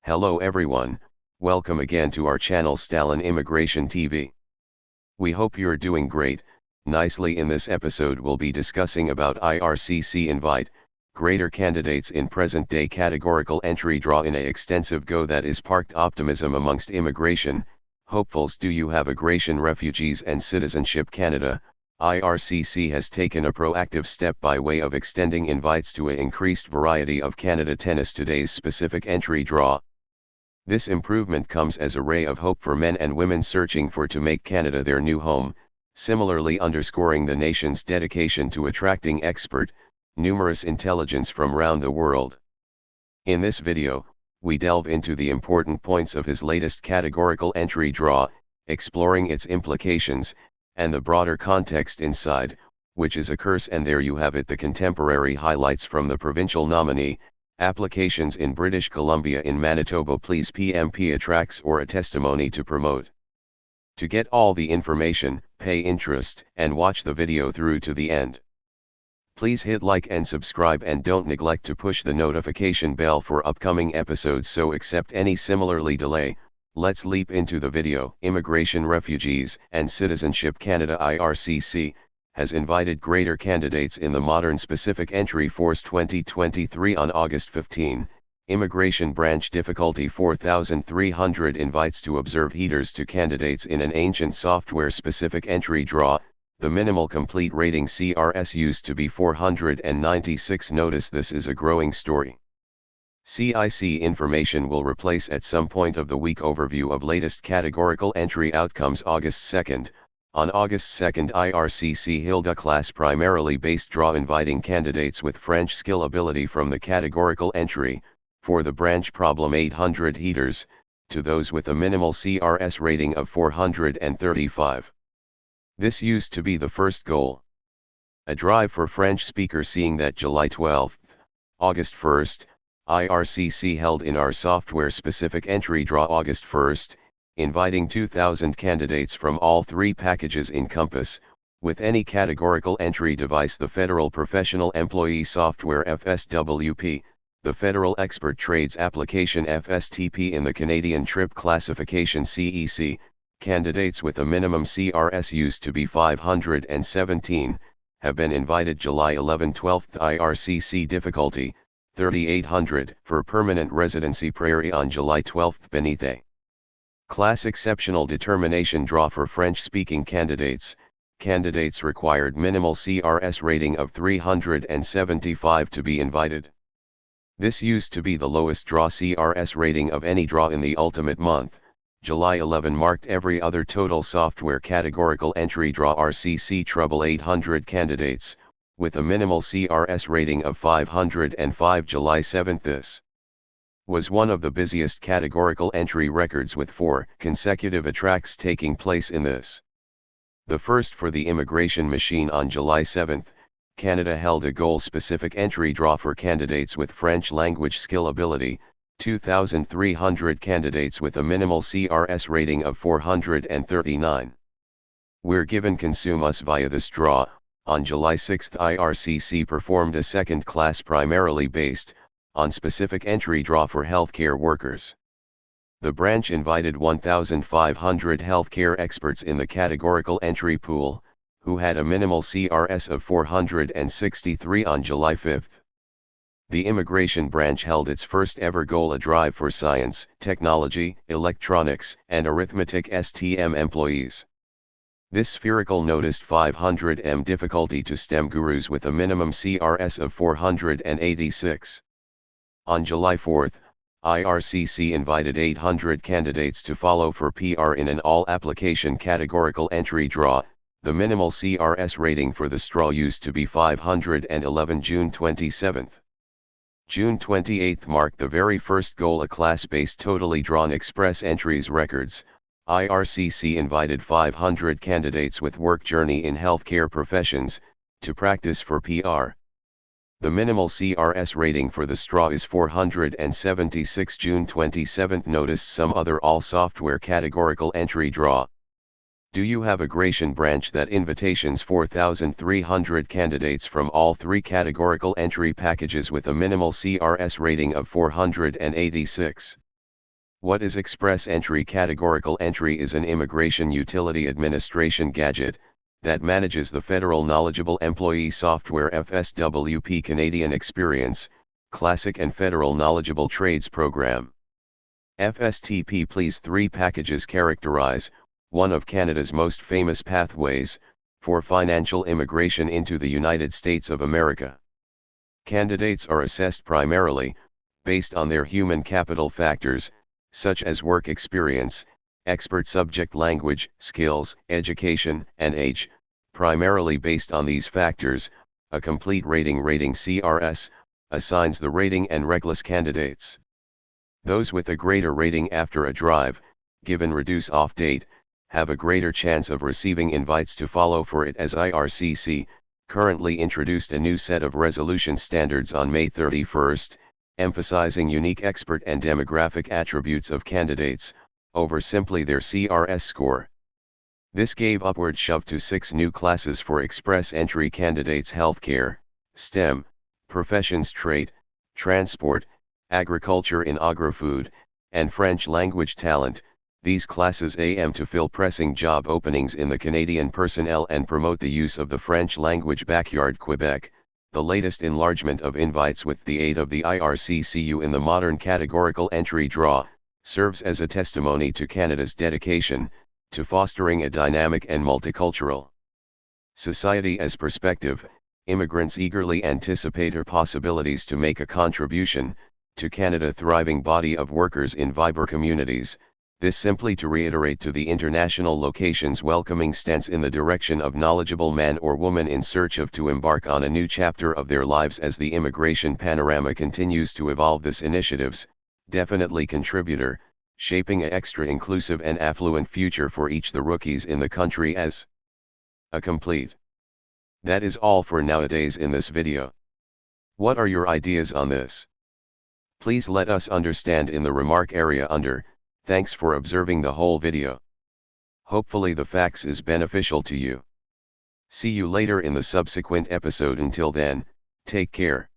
Hello everyone, welcome again to our channel Stalon Immigration TV. We hope you're doing great. Nicely. In this episode we'll be discussing about IRCC invite, greater candidates in present-day categorical entry draw in a extensive go that is parked optimism amongst immigration hopefuls. Do you have immigration refugees and citizenship Canada? IRCC has taken a proactive step by way of extending invites to an increased variety of Canada tennis today's specific entry draw. This improvement comes as a ray of hope for men and women searching for to make Canada their new home, similarly underscoring the nation's dedication to attracting expert, numerous intelligence from around the world. In this video, we delve into the important points of his latest categorical entry draw, exploring its implications, and the broader context inside, which is a curse. And there you have it, the contemporary highlights from the provincial nominee, applications in British Columbia in Manitoba. Please PMP attracts or a testimony to promote. To get all the information, pay interest and watch the video through to the end. Please hit like and subscribe and don't neglect to push the notification bell for upcoming episodes so accept any similarly delay. Let's leap into the video. Immigration, Refugees and Citizenship Canada IRCC has invited greater candidates in the modern specific entry force 2023 on August 15. Immigration branch difficulty 4,300 invites to observe heaters to candidates in an ancient software specific entry draw. The minimal complete rating CRS used to be 496. Notice this is a growing story. CIC information will replace at some point of the week overview of latest categorical entry outcomes. August 2nd. On August 2nd, IRCC held a class primarily based draw inviting candidates with French skill ability from the categorical entry, for the branch problem 800 heaters, to those with a minimal CRS rating of 435. This used to be the first goal. A drive for French speakers. Seeing that July 12th, August 1st, IRCC held in our software specific entry draw August 1st, inviting 2,000 candidates from all three packages encompass, with any categorical entry device: the Federal Professional Employee Software FSWP, the Federal Expert Trades Application FSTP in the Canadian Trip Classification CEC. Candidates with a minimum CRS used to be 517, have been invited. July 11 12th IRCC difficulty, 3,800 for permanent residency Prairie on July 12th beneath a class exceptional determination draw for French-speaking candidates. Candidates required minimal CRS rating of 375 to be invited. This used to be the lowest draw CRS rating of any draw in the ultimate month. July 11 marked every other total software categorical entry draw RCC trouble 800 candidates, with a minimal CRS rating of 505. July 7. This was one of the busiest categorical entry records, with 4 consecutive attracts taking place in this. The first for the immigration machine. On July 7, Canada held a goal-specific entry draw for candidates with French language skill ability, 2,300 candidates with a minimal CRS rating of 439. Were given consume us via this draw. On July 6, IRCC performed a second class primarily based on specific entry draw for healthcare workers. The branch invited 1,500 healthcare experts in the categorical entry pool, who had a minimal CRS of 463. On July 5, the immigration branch held its first ever goal, a drive for science, technology, electronics, and arithmetic STEM employees. This spherical noticed 500 difficulty to STEM gurus with a minimum CRS of 486. On July 4, IRCC invited 800 candidates to follow for PR in an all-application categorical entry draw. The minimal CRS rating for the straw used to be 511. June 27. June 28 marked the very first goal, a class-based totally drawn express entries records. IRCC invited 500 candidates with work journey in healthcare professions, to practice for PR. The minimal CRS rating for the straw is 476. June 27 noticed some other all software categorical entry draw. Do you have a immigration branch that invitations 4,300 candidates from all three categorical entry packages with a minimal CRS rating of 486? What is Express Entry? Categorical entry is an immigration utility administration gadget that manages the Federal Knowledgeable Employee Software FSWP Canadian Experience, Classic and Federal Knowledgeable Trades Program. FSTP Please 3 packages characterize one of Canada's most famous pathways for financial immigration into the United States of America. Candidates are assessed primarily based on their human capital factors, such as work experience, expert subject language skills, education, and age. Primarily based on these factors, a complete rating CRS assigns the rating and reckless candidates. Those with a greater rating after a drive, given reduce off date, have a greater chance of receiving invites to follow for it. As Ircc currently introduced a new set of resolution standards on May 31, emphasizing unique expert and demographic attributes of candidates, over simply their CRS score. This gave upward shove to 6 new classes for express entry candidates: healthcare, STEM, professions, trade, transport, agriculture in agri-food, and French language talent. These classes aim to fill pressing job openings in the Canadian personnel and promote the use of the French language. Backyard Quebec, the latest enlargement of invites with the aid of the IRCCU in the modern categorical entry draw, serves as a testimony to Canada's dedication to fostering a dynamic and multicultural society. As perspective, immigrants eagerly anticipate her possibilities to make a contribution to Canada's thriving body of workers in vibrant communities. This simply to reiterate to the international locations welcoming stance in the direction of knowledgeable man or woman in search of to embark on a new chapter of their lives as the immigration panorama continues to evolve. This initiatives, definitely contributor, shaping a extra inclusive and affluent future for each the rookies in the country as a complete. That is all for nowadays in this video. What are your ideas on this? Please let us understand in the remark area under. Thanks for observing the whole video. Hopefully the facts is beneficial to you. See you later in the subsequent episode. Until then, take care.